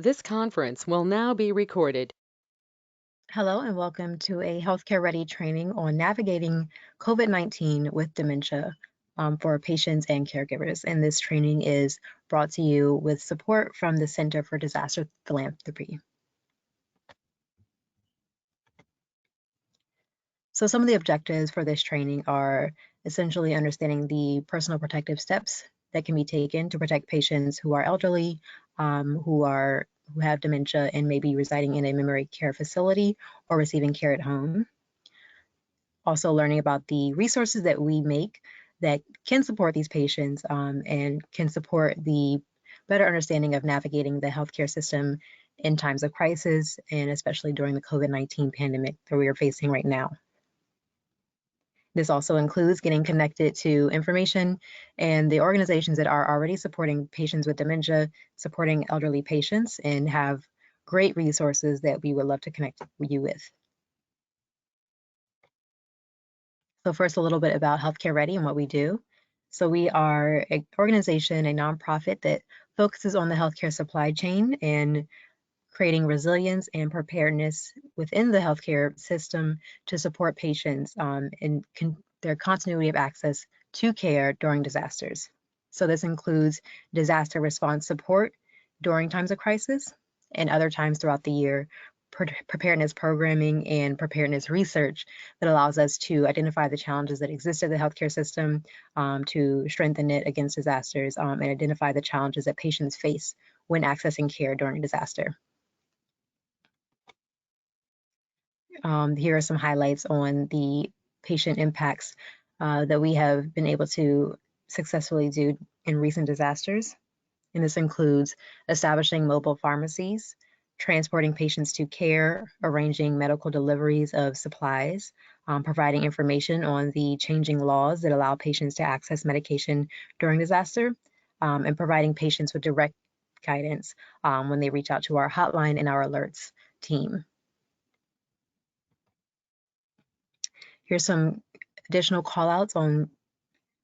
This conference will now be recorded. Hello and welcome to a healthcare ready training on navigating COVID-19 with dementia for patients and caregivers. And this training is brought to you with support from the Center for Disaster Philanthropy. So some of the objectives for this training are essentially understanding the personal protective steps that can be taken to protect patients who are elderly, who have dementia and may be residing in a memory care facility or receiving care at home. Also learning about the resources that we make that can support these patients and can support the better understanding of navigating the healthcare system in times of crisis, and especially during the COVID-19 pandemic that we are facing right now. This also includes getting connected to information and the organizations that are already supporting patients with dementia, supporting elderly patients, and have great resources that we would love to connect you with. So first, a little bit about Healthcare Ready and what we do. So we are an organization, a nonprofit that focuses on the healthcare supply chain and creating resilience and preparedness within the healthcare system to support patients in their continuity of access to care during disasters. So this includes disaster response support during times of crisis and other times throughout the year, preparedness programming and preparedness research that allows us to identify the challenges that exist in the healthcare system, to strengthen it against disasters, and identify the challenges that patients face when accessing care during disaster. Here are some highlights on the patient impacts that we have been able to successfully do in recent disasters. And this includes establishing mobile pharmacies, transporting patients to care, arranging medical deliveries of supplies, providing information on the changing laws that allow patients to access medication during disaster, and providing patients with direct guidance when they reach out to our hotline and our alerts team. Here's some additional call outs on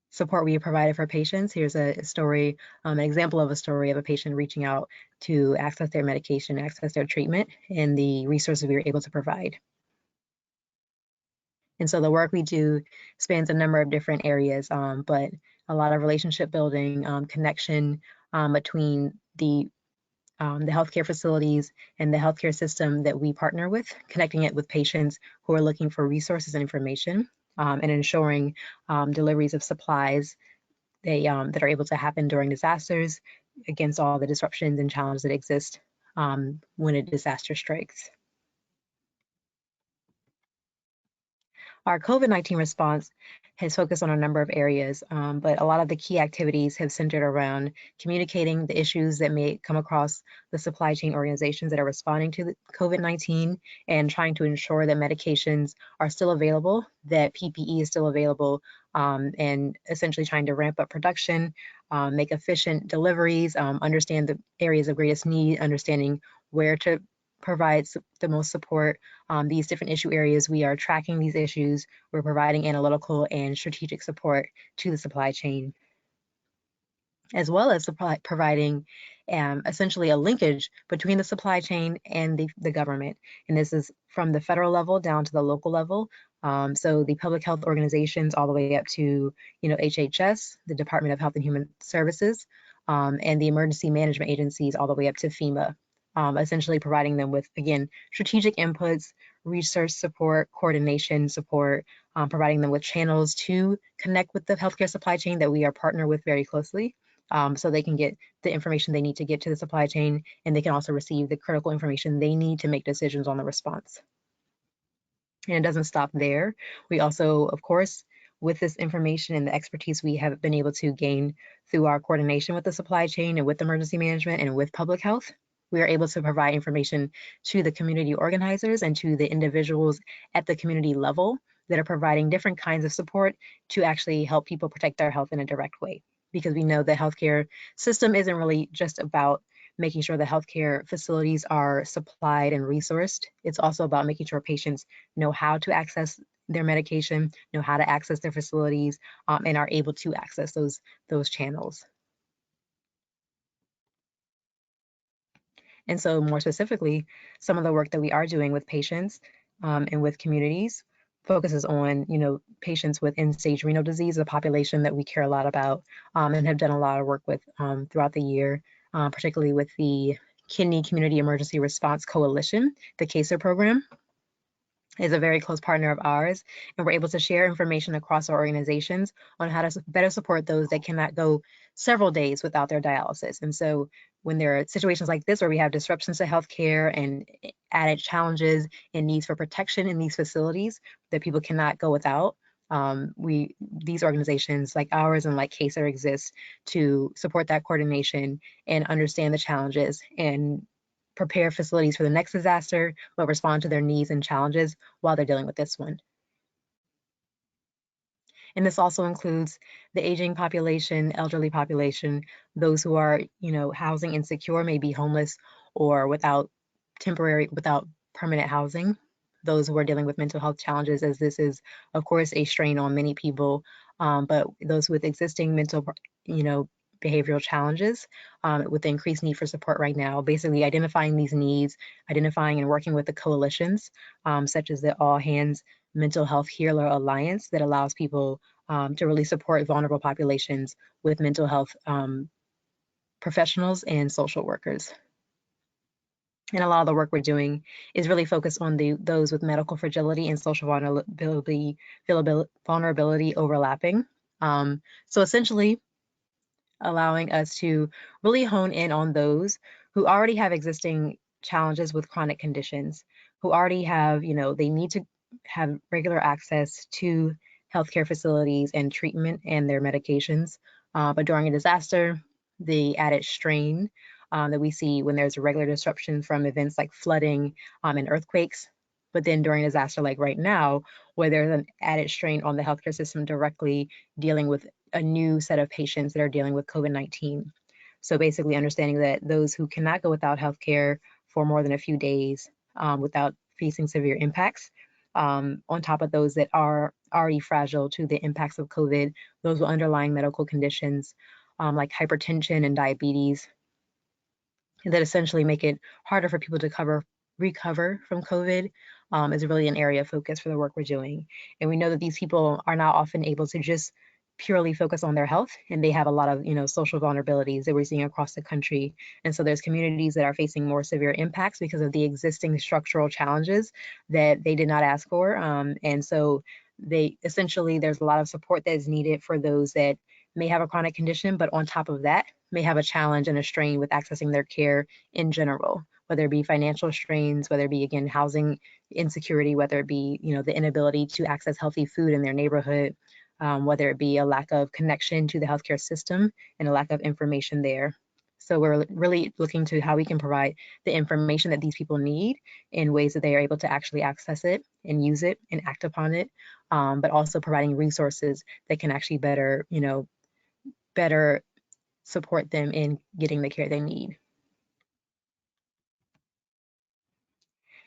support we have provided for patients. Here's a story, an example of a story of a patient reaching out to access their medication, access their treatment, and the resources we were able to provide. And so the work we do spans a number of different areas, but a lot of relationship building, connection between the healthcare facilities and the healthcare system that we partner with, connecting it with patients who are looking for resources and information, and ensuring deliveries of supplies that are able to happen during disasters against all the disruptions and challenges that exist when a disaster strikes. Our COVID-19 response has focused on a number of areas, but a lot of the key activities have centered around communicating the issues that may come across the supply chain organizations that are responding to COVID-19 and trying to ensure that medications are still available, that PPE is still available, and essentially trying to ramp up production, make efficient deliveries, understand the areas of greatest need, understanding where to provide the most support. These different issue areas, we are tracking these issues. We're providing analytical and strategic support to the supply chain, as well as providing essentially a linkage between the supply chain and the government. And this is from the federal level down to the local level. So the public health organizations all the way up to, HHS, the Department of Health and Human Services, and the emergency management agencies all the way up to FEMA. Essentially providing them with, again, strategic inputs, research support, coordination support, providing them with channels to connect with the healthcare supply chain that we are partnered with very closely, so they can get the information they need to get to the supply chain, and they can also receive the critical information they need to make decisions on the response. And it doesn't stop there. We also, of course, with this information and the expertise we have been able to gain through our coordination with the supply chain and with emergency management and with public health, we are able to provide information to the community organizers and to the individuals at the community level that are providing different kinds of support to actually help people protect their health in a direct way. Because we know the healthcare system isn't really just about making sure the healthcare facilities are supplied and resourced. It's also about making sure patients know how to access their medication, know how to access their facilities, and are able to access those channels. And so more specifically, some of the work that we are doing with patients and with communities focuses on, patients with end-stage renal disease, a population that we care a lot about and have done a lot of work with throughout the year, particularly with the Kidney Community Emergency Response Coalition, the CASER program is a very close partner of ours, and we're able to share information across our organizations on how to better support those that cannot go several days without their dialysis. And so when there are situations like this where we have disruptions to healthcare and added challenges and needs for protection in these facilities that people cannot go without, these organizations like ours and like CASER exist to support that coordination and understand the challenges and prepare facilities for the next disaster, but respond to their needs and challenges while they're dealing with this one. And this also includes the aging population, elderly population, those who are, housing insecure, may be homeless or without permanent housing, those who are dealing with mental health challenges, as this is, of course, a strain on many people, but those with existing mental, behavioral challenges with the increased need for support right now, basically identifying these needs, identifying and working with the coalitions, such as the All Hands Mental Health Healer Alliance that allows people to really support vulnerable populations with mental health professionals and social workers. And a lot of the work we're doing is really focused on those with medical fragility and social vulnerability overlapping. So essentially, allowing us to really hone in on those who already have existing challenges with chronic conditions, who already have, they need to have regular access to healthcare facilities and treatment and their medications. But during a disaster, the added strain that we see when there's a regular disruption from events like flooding and earthquakes. But then during a disaster like right now, where there's an added strain on the healthcare system directly dealing with a new set of patients that are dealing with COVID-19. So basically understanding that those who cannot go without healthcare for more than a few days without facing severe impacts, on top of those that are already fragile to the impacts of COVID, those with underlying medical conditions like hypertension and diabetes, that essentially make it harder for people to recover from COVID is really an area of focus for the work we're doing. And we know that these people are not often able to just purely focus on their health, and they have a lot of social vulnerabilities that we're seeing across the country. And so there's communities that are facing more severe impacts because of the existing structural challenges that they did not ask for. And so there's a lot of support that is needed for those that may have a chronic condition, but on top of that, may have a challenge and a strain with accessing their care in general, whether it be financial strains, whether it be, again, housing insecurity, whether it be, the inability to access healthy food in their neighborhood, whether it be a lack of connection to the healthcare system and a lack of information there. So we're really looking to how we can provide the information that these people need in ways that they are able to actually access it and use it and act upon it, but also providing resources that can actually better support them in getting the care they need.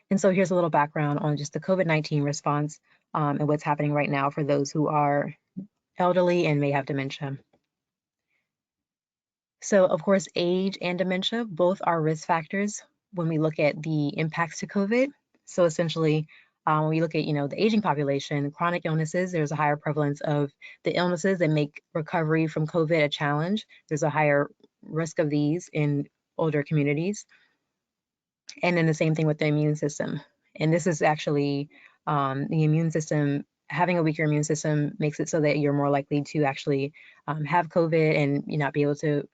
And so here's a little background on just the COVID-19 response and what's happening right now for those who are elderly and may have dementia. So of course, age and dementia both are risk factors when we look at the impacts to COVID. So essentially, when we look at the aging population, chronic illnesses, there's a higher prevalence of the illnesses that make recovery from COVID a challenge. There's a higher risk of these in older communities. And then the same thing with the immune system. And this is actually the immune system, having a weaker immune system makes it so that you're more likely to actually have COVID and not be able to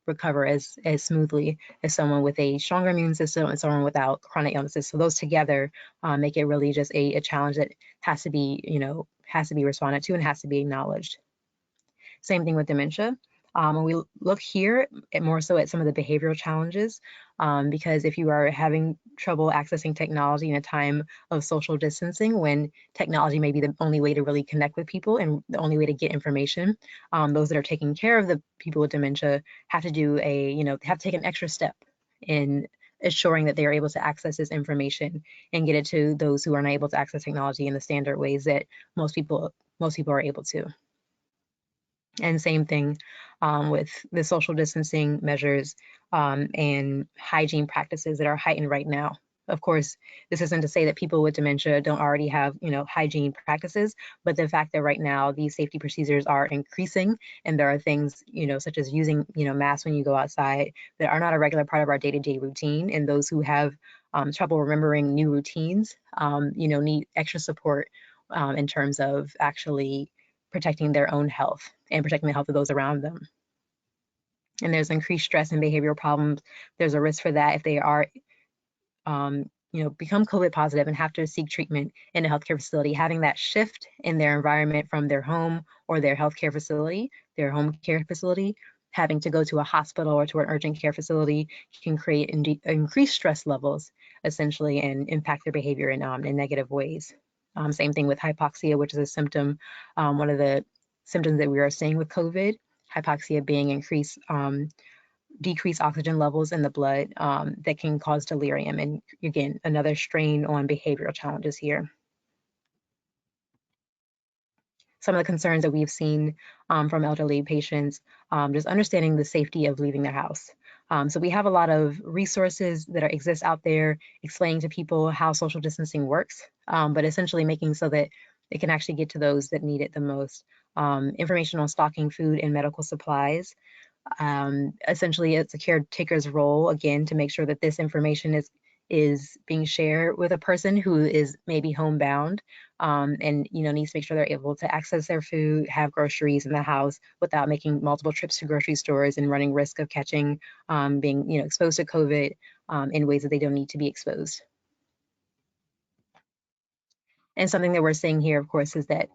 recover as smoothly as someone with a stronger immune system and someone without chronic illnesses. So those together make it really just a challenge that has to be responded to and has to be acknowledged. Same thing with dementia. When we look here more so at some of the behavioral challenges, because if you are having trouble accessing technology in a time of social distancing, when technology may be the only way to really connect with people and the only way to get information, those that are taking care of the people with dementia have to take an extra step in assuring that they are able to access this information and get it to those who are not able to access technology in the standard ways that most people are able to. And same thing with the social distancing measures and hygiene practices that are heightened right now. Of course, this isn't to say that people with dementia don't already have, hygiene practices, but the fact that right now these safety procedures are increasing, and there are things, such as using, masks when you go outside that are not a regular part of our day-to-day routine, and those who have trouble remembering new routines, need extra support in terms of actually protecting their own health and protecting the health of those around them. And there's increased stress and behavioral problems. There's a risk for that if they are, become COVID positive and have to seek treatment in a healthcare facility. Having that shift in their environment from their home or their healthcare facility, their home care facility, having to go to a hospital or to an urgent care facility can create increased stress levels, essentially, and impact their behavior in negative ways. Same thing with hypoxia, which is a symptom, one of the symptoms that we are seeing with COVID. Hypoxia being decreased oxygen levels in the blood that can cause delirium. And again, another strain on behavioral challenges here. Some of the concerns that we've seen from elderly patients, just understanding the safety of leaving their house. So we have a lot of resources that exist out there explaining to people how social distancing works, but essentially making so that it can actually get to those that need it the most. Information on stocking food and medical supplies. Essentially, it's a caretaker's role, again, to make sure that this information is being shared with a person who is maybe homebound, and needs to make sure they're able to access their food, have groceries in the house without making multiple trips to grocery stores and running risk of catching, being exposed to COVID in ways that they don't need to be exposed. And something that we're seeing here, of course, is that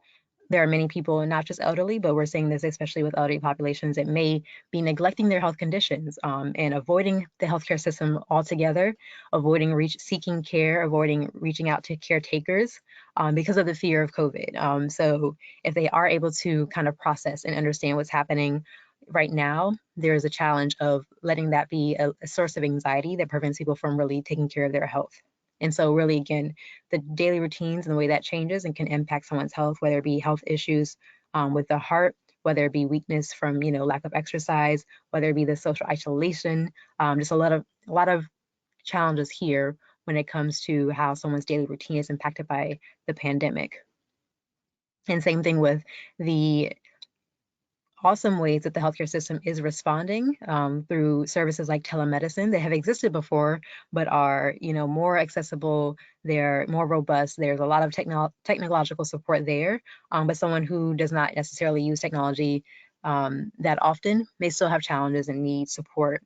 there are many people, not just elderly, but we're seeing this especially with elderly populations that may be neglecting their health conditions and avoiding the healthcare system altogether, avoiding seeking care, avoiding reaching out to caretakers because of the fear of COVID. So if they are able to kind of process and understand what's happening right now, there is a challenge of letting that be a source of anxiety that prevents people from really taking care of their health. And so really, again, the daily routines and the way that changes and can impact someone's health, whether it be health issues with the heart, whether it be weakness from, lack of exercise, whether it be the social isolation, just a lot of challenges here when it comes to how someone's daily routine is impacted by the pandemic. And same thing with the awesome ways that the healthcare system is responding through services like telemedicine that have existed before, but are more accessible. They're more robust. There's a lot of technological support there, but someone who does not necessarily use technology that often may still have challenges and need support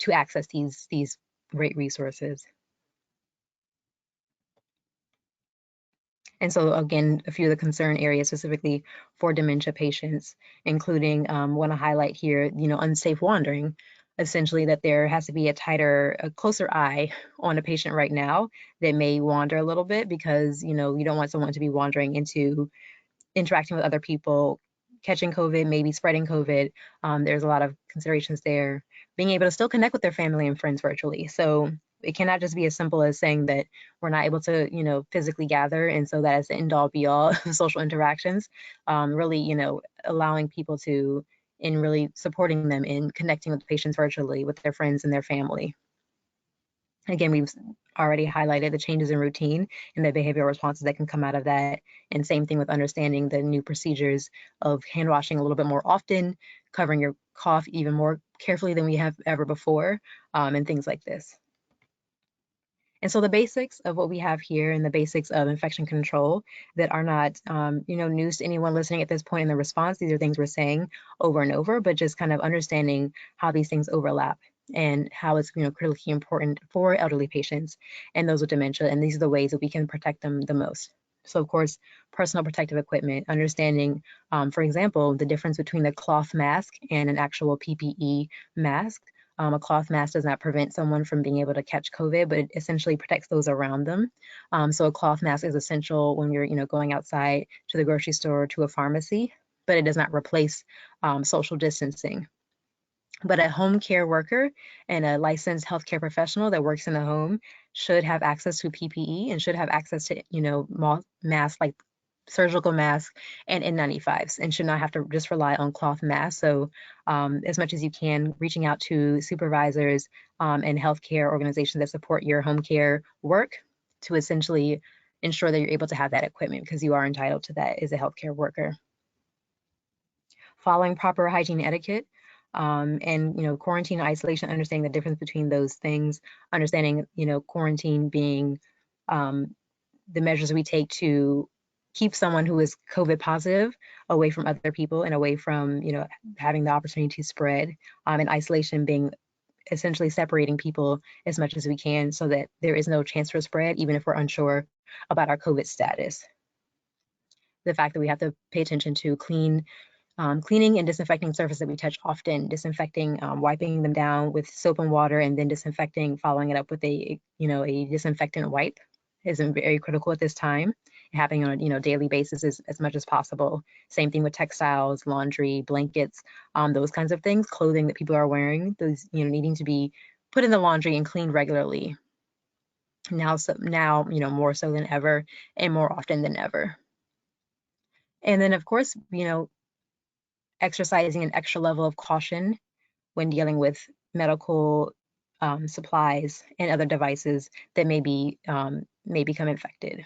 to access these great resources. And so again, a few of the concern areas specifically for dementia patients, including want to highlight here, unsafe wandering, essentially that there has to be a closer eye on a patient right now that may wander a little bit because, you don't want someone to be wandering into interacting with other people, catching COVID, maybe spreading COVID. There's a lot of considerations there. Being able to still connect with their family and friends virtually. So it cannot just be as simple as saying that we're not able to, physically gather, and so that is the end all be all of social interactions. Really, allowing people to, and really supporting them in connecting with patients virtually with their friends and their family. Again, we've already highlighted the changes in routine and the behavioral responses that can come out of that. And same thing with understanding the new procedures of hand washing a little bit more often, covering your cough even more carefully than we have ever before, and things like this. And so the basics of what we have here and the basics of infection control that are not, news to anyone listening at this point in the response. These are things we're saying over and over, but just kind of understanding how these things overlap and how it's, critically important for elderly patients and those with dementia. And these are the ways that we can protect them the most. So of course, personal protective equipment, understanding, for example, the difference between a cloth mask and an actual PPE mask. A cloth mask does not prevent someone from being able to catch COVID, but it essentially protects those around them. So a cloth mask is essential when you're, going outside to the grocery store or to a pharmacy, but it does not replace social distancing. But a home care worker and a licensed healthcare professional that works in the home should have access to PPE and should have access to, masks like surgical masks, and N95s, and should not have to just rely on cloth masks. So as much as you can, reaching out to supervisors and healthcare organizations that support your home care work to essentially ensure that you're able to have that equipment, because you are entitled to that as a healthcare worker. Following proper hygiene etiquette, and quarantine and isolation, understanding the difference between those things, understanding quarantine being the measures we take to keep someone who is COVID positive away from other people and away from having the opportunity to spread, and isolation being essentially separating people as much as we can so that there is no chance for spread, even if we're unsure about our COVID status. The fact that we have to pay attention to cleaning and disinfecting surfaces that we touch often, disinfecting, wiping them down with soap and water, and then disinfecting, following it up with a disinfectant wipe is very critical at this time. Happening on a daily basis as much as possible. Same thing with textiles, laundry, blankets, those kinds of things, clothing that people are wearing, those needing to be put in the laundry and cleaned regularly. Now more so than ever, and more often than ever. And then of course, exercising an extra level of caution when dealing with medical supplies and other devices that may become infected.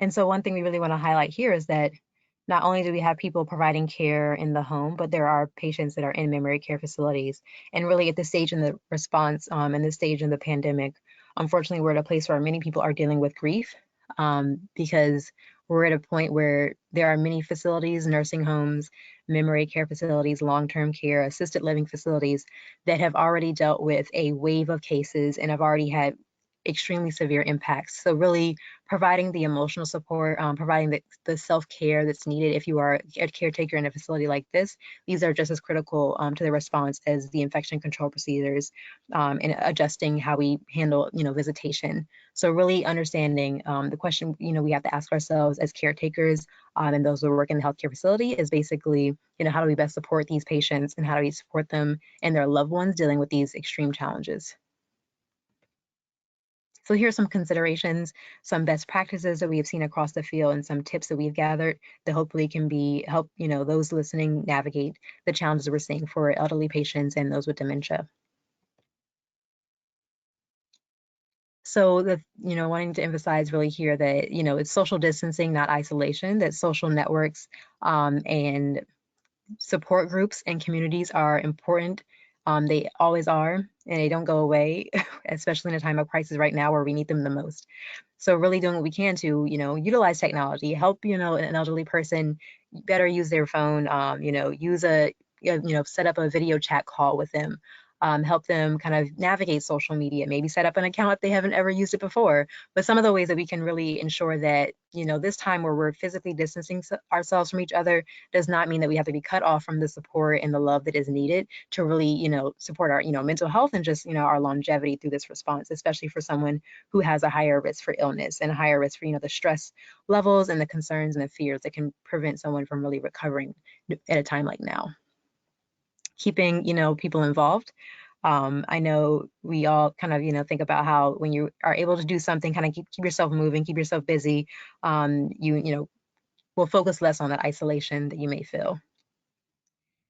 And so one thing we really want to highlight here is that not only do we have people providing care in the home, but there are patients that are in memory care facilities. And really at this stage in the response, and this stage in the pandemic, unfortunately, we're at a place where many people are dealing with grief, because we're at a point where there are many facilities, nursing homes, memory care facilities, long-term care, assisted living facilities that have already dealt with a wave of cases and have already had extremely severe impacts. So really providing the emotional support, providing the self-care that's needed if you are a caretaker in a facility like this, these are just as critical to the response as the infection control procedures, and adjusting how we handle visitation. So really understanding the question we have to ask ourselves as caretakers, and those who work in the healthcare facility is basically how do we best support these patients, and how do we support them and their loved ones dealing with these extreme challenges. So here are some considerations, some best practices that we have seen across the field, and some tips that we've gathered that hopefully can help those listening navigate the challenges we're seeing for elderly patients and those with dementia. So wanting to emphasize really here that it's social distancing, not isolation. That social networks and support groups and communities are important. They always are, and they don't go away, especially in a time of crisis right now where we need them the most. So really doing what we can to, utilize technology, help, an elderly person better use their phone, set up a video chat call with them, help them kind of navigate social media, maybe set up an account if they haven't ever used it before. But some of the ways that we can really ensure that, this time where we're physically distancing ourselves from each other does not mean that we have to be cut off from the support and the love that is needed to really, support our, mental health and just, our longevity through this response, especially for someone who has a higher risk for illness and a higher risk for, the stress levels and the concerns and the fears that can prevent someone from really recovering at a time like now. Keeping, people involved. I know we all kind of, think about how when you are able to do something, kind of keep yourself moving, keep yourself busy, you will focus less on that isolation that you may feel.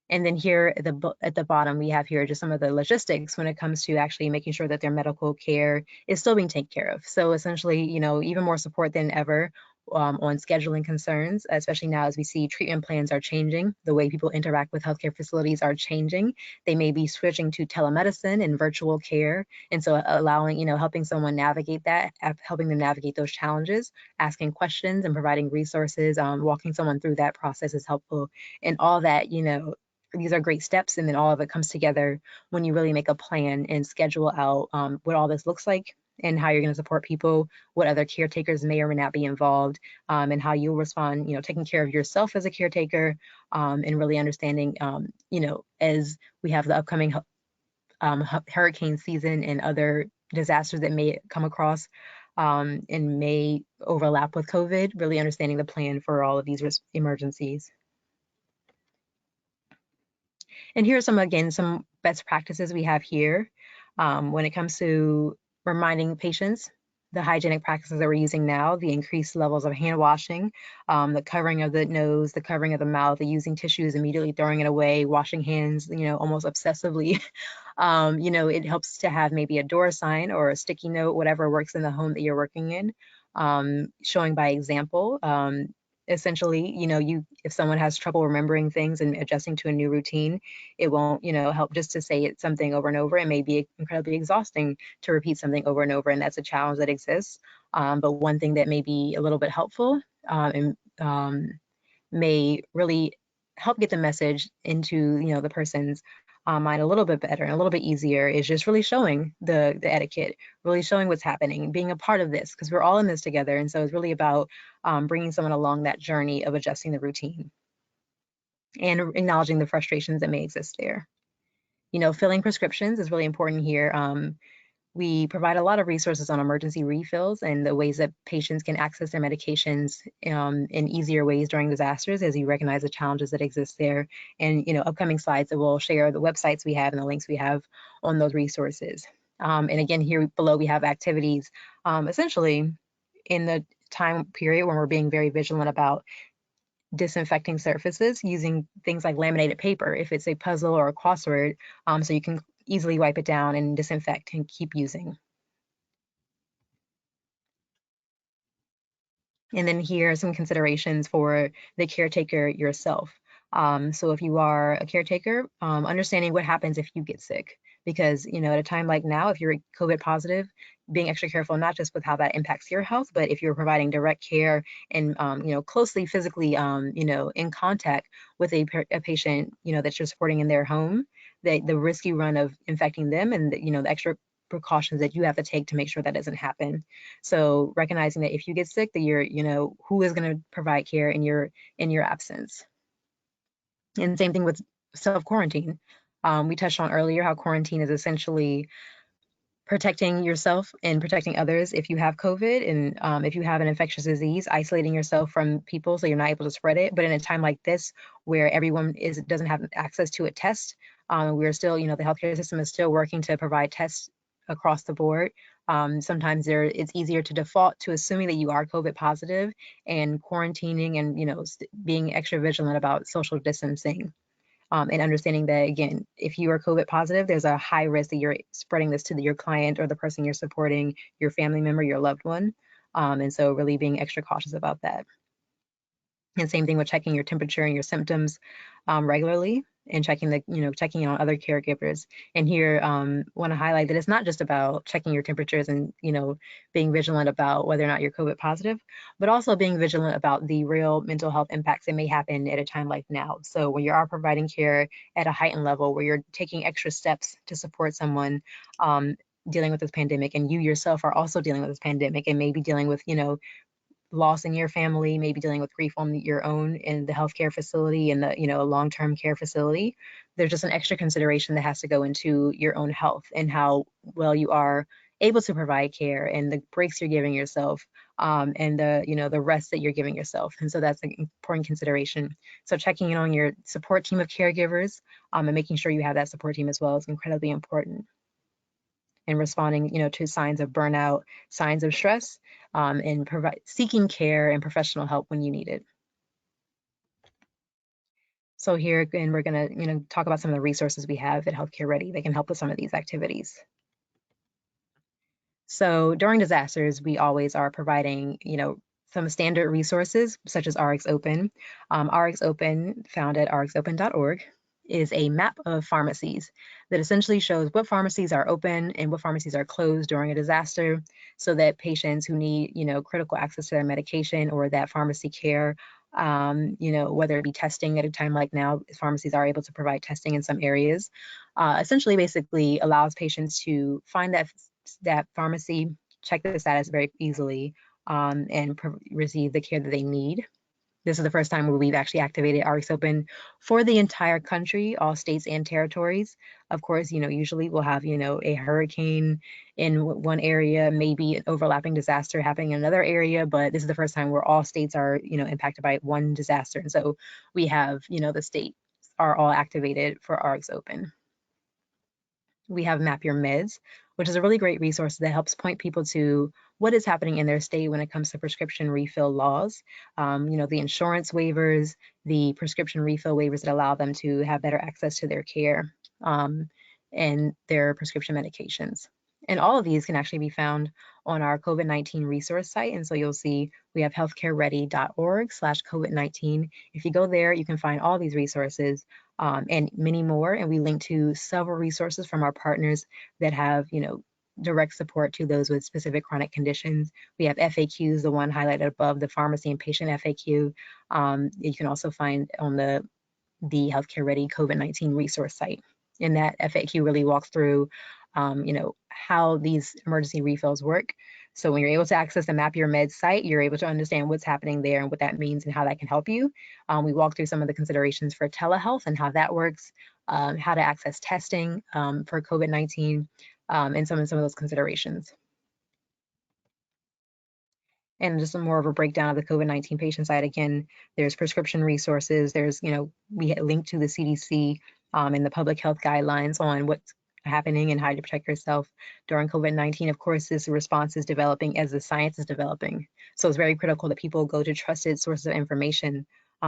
And then here at the bottom, we have here just some of the logistics when it comes to actually making sure that their medical care is still being taken care of. So essentially, even more support than ever on scheduling concerns, especially now as we see treatment plans are changing, the way people interact with healthcare facilities are changing. They may be switching to telemedicine and virtual care. And so allowing, helping someone navigate that, helping them navigate those challenges, asking questions and providing resources, walking someone through that process is helpful. And all that, these are great steps, and then all of it comes together when you really make a plan and schedule out what all this looks like and how you're going to support people, what other caretakers may or may not be involved, and how you'll respond, taking care of yourself as a caretaker, and really understanding, as we have the upcoming hurricane season and other disasters that may come across and may overlap with COVID, really understanding the plan for all of these emergencies. And here are some best practices we have here when it comes to reminding patients the hygienic practices that we're using now, the increased levels of hand washing, the covering of the nose, the covering of the mouth, the using tissues, immediately throwing it away, washing hands, almost obsessively. It helps to have maybe a door sign or a sticky note, whatever works in the home that you're working in, showing by example. Essentially, if someone has trouble remembering things and adjusting to a new routine, it won't, help just to say it something over and over. It may be incredibly exhausting to repeat something over and over, and that's a challenge that exists. But one thing that may be a little bit helpful and may really help get the message into the person's mind a little bit better and a little bit easier is just really showing the etiquette, really showing what's happening, being a part of this, because we're all in this together. And so it's really about bringing someone along that journey of adjusting the routine and acknowledging the frustrations that may exist there. Filling prescriptions is really important here. We provide a lot of resources on emergency refills and the ways that patients can access their medications in easier ways during disasters, as you recognize the challenges that exist there. And upcoming slides that will share the websites we have and the links we have on those resources. And again, here below we have activities essentially in the time period when we're being very vigilant about disinfecting surfaces using things like laminated paper if it's a puzzle or a crossword, so you can easily wipe it down and disinfect and keep using. And then here are some considerations for the caretaker yourself. So if you are a caretaker, understanding what happens if you get sick, because at a time like now, if you're COVID positive, being extra careful not just with how that impacts your health, but if you're providing direct care and closely physically in contact with a patient that you're supporting in their home, the risk you run of infecting them and the extra precautions that you have to take to make sure that doesn't happen. So recognizing that if you get sick, that you're, who is going to provide care in your absence. And same thing with self-quarantine. We touched on earlier how quarantine is essentially protecting yourself and protecting others if you have COVID, and if you have an infectious disease, isolating yourself from people so you're not able to spread it. But in a time like this, where everyone doesn't have access to a test, we're still, the healthcare system is still working to provide tests across the board. Sometimes it's easier to default to assuming that you are COVID positive and quarantining and being extra vigilant about social distancing. And understanding that, again, if you are COVID positive, there's a high risk that you're spreading this to your client or the person you're supporting, your family member, your loved one. And so really being extra cautious about that. And same thing with checking your temperature and your symptoms regularly, and checking on other caregivers. And here, want to highlight that it's not just about checking your temperatures and being vigilant about whether or not you're COVID positive, but also being vigilant about the real mental health impacts that may happen at a time like now. So when you are providing care at a heightened level, where you're taking extra steps to support someone dealing with this pandemic, and you yourself are also dealing with this pandemic and maybe dealing with loss in your family, maybe dealing with grief on your own in the healthcare facility and the a long-term care facility, there's just an extra consideration that has to go into your own health and how well you are able to provide care and the breaks you're giving yourself, and the rest that you're giving yourself. And so that's an important consideration. So checking in on your support team of caregivers, and making sure you have that support team as well is incredibly important. And responding, to signs of burnout, signs of stress, and seeking care and professional help when you need it. So here again, we're going to, talk about some of the resources we have at Healthcare Ready that can help with some of these activities. So during disasters, we always are providing, some standard resources such as RX Open. RX Open, found at rxopen.org, is a map of pharmacies that essentially shows what pharmacies are open and what pharmacies are closed during a disaster, so that patients who need, critical access to their medication or that pharmacy care, whether it be testing at a time like now, pharmacies are able to provide testing in some areas, essentially basically allows patients to find that pharmacy, check the status very easily, and receive the care that they need. This is the first time where we've actually activated RX Open for the entire country, all states and territories. Of course, usually we'll have, a hurricane in one area, maybe an overlapping disaster happening in another area, but this is the first time where all states are, impacted by one disaster. And so we have, the states are all activated for RX Open. We have Map Your Meds, which is a really great resource that helps point people to what is happening in their state when it comes to prescription refill laws. The insurance waivers, the prescription refill waivers that allow them to have better access to their care and their prescription medications. And all of these can actually be found on our COVID-19 resource site. And so you'll see we have healthcareready.org/COVID-19. If you go there, you can find all these resources and many more. And we link to several resources from our partners that have, direct support to those with specific chronic conditions. We have FAQs, the one highlighted above, the pharmacy and patient FAQ. You can also find on the Healthcare Ready COVID-19 resource site. And that FAQ really walks through, how these emergency refills work. So when you're able to access the Map Your Meds site, you're able to understand what's happening there and what that means and how that can help you. We walk through some of the considerations for telehealth and how that works, how to access testing for COVID-19, and some of those considerations. And just more of a breakdown of the COVID-19 patient side. Again, there's prescription resources. There's, we link to the CDC and the public health guidelines on what's happening and how to protect yourself during COVID-19. Of course, this response is developing as the science is developing. So it's very critical that people go to trusted sources of information.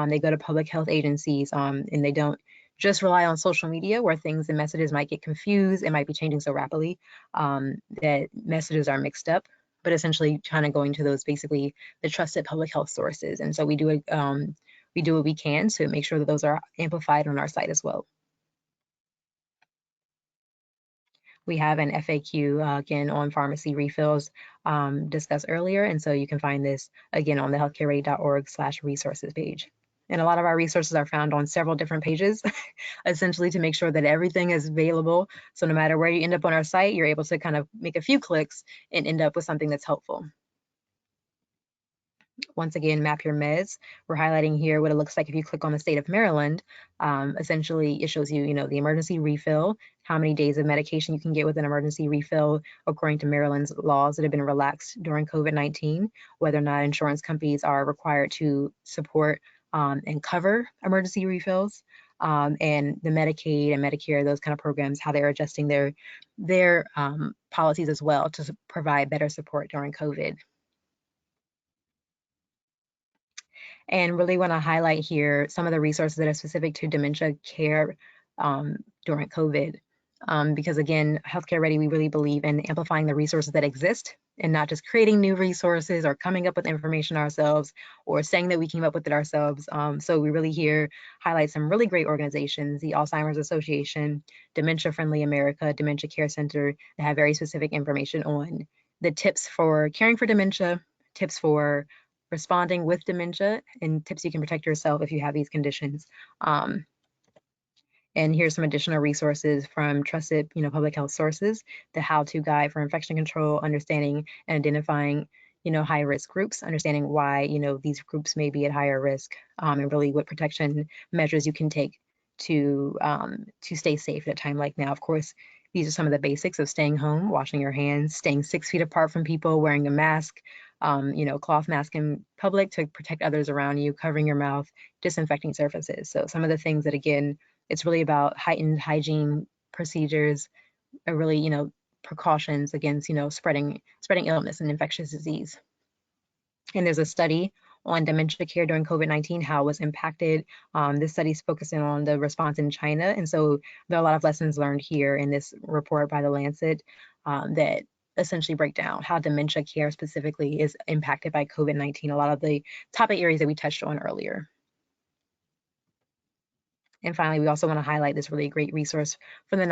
They go to public health agencies and they don't just rely on social media where things and messages might get confused. It might be changing so rapidly that messages are mixed up, but essentially kind of going to those basically the trusted public health sources. And so we do what we can to make sure that those are amplified on our site as well. We have an FAQ again on pharmacy refills discussed earlier. And so you can find this again on the healthcareready.org/resources page. And a lot of our resources are found on several different pages, essentially to make sure that everything is available. So no matter where you end up on our site, you're able to kind of make a few clicks and end up with something that's helpful. Once again, Map Your Meds. We're highlighting here what it looks like if you click on the state of Maryland. Essentially, it shows you, the emergency refill, how many days of medication you can get with an emergency refill according to Maryland's laws that have been relaxed during COVID-19, whether or not insurance companies are required to support and cover emergency refills, and the Medicaid and Medicare, those kind of programs, how they're adjusting their policies as well to provide better support during COVID. And really want to highlight here some of the resources that are specific to dementia care during COVID. Because again, Healthcare Ready, we really believe in amplifying the resources that exist and not just creating new resources or coming up with information ourselves or saying that we came up with it ourselves. So we really here highlight some really great organizations, the Alzheimer's Association, Dementia Friendly America, Dementia Care Center, that have very specific information on the tips for caring for dementia, tips for responding with dementia, and tips you can protect yourself if you have these conditions. And here's some additional resources from trusted, public health sources, the how-to guide for infection control, understanding and identifying, high-risk groups, understanding why, these groups may be at higher risk, and really what protection measures you can take to stay safe at a time like now. Of course, these are some of the basics of staying home, washing your hands, staying 6 feet apart from people, wearing a mask, cloth mask in public to protect others around you, covering your mouth, disinfecting surfaces. So some of the things that, again, it's really about heightened hygiene procedures, really, precautions against, spreading illness and infectious disease. And there's a study on dementia care during COVID-19, how it was impacted. This study is focusing on the response in China. And so there are a lot of lessons learned here in this report by the Lancet that essentially break down how dementia care specifically is impacted by COVID-19, a lot of the topic areas that we touched on earlier. And finally, we also want to highlight this really great resource from the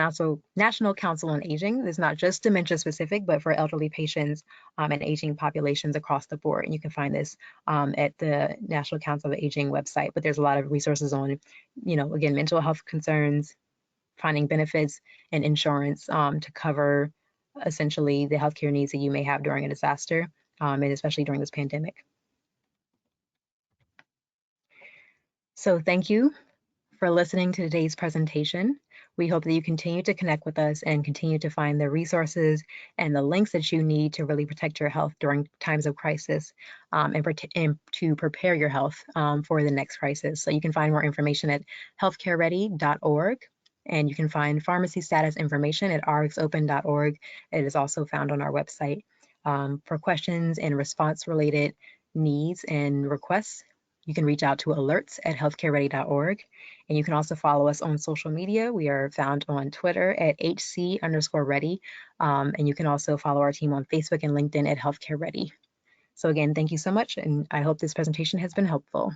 National Council on Aging. It's not just dementia specific, but for elderly patients and aging populations across the board. And you can find this at the National Council of Aging website. But there's a lot of resources on, again, mental health concerns, finding benefits and insurance to cover essentially the healthcare needs that you may have during a disaster, and especially during this pandemic. So thank you for listening to today's presentation. We hope that you continue to connect with us and continue to find the resources and the links that you need to really protect your health during times of crisis, and to prepare your health for the next crisis. So you can find more information at healthcareready.org. And you can find pharmacy status information at rxopen.org. It is also found on our website. For questions and response related needs and requests, you can reach out to alerts@healthcareready.org. And you can also follow us on social media. We are found on Twitter at HC_ready. And you can also follow our team on Facebook and LinkedIn at Healthcare Ready. So again, thank you so much. And I hope this presentation has been helpful.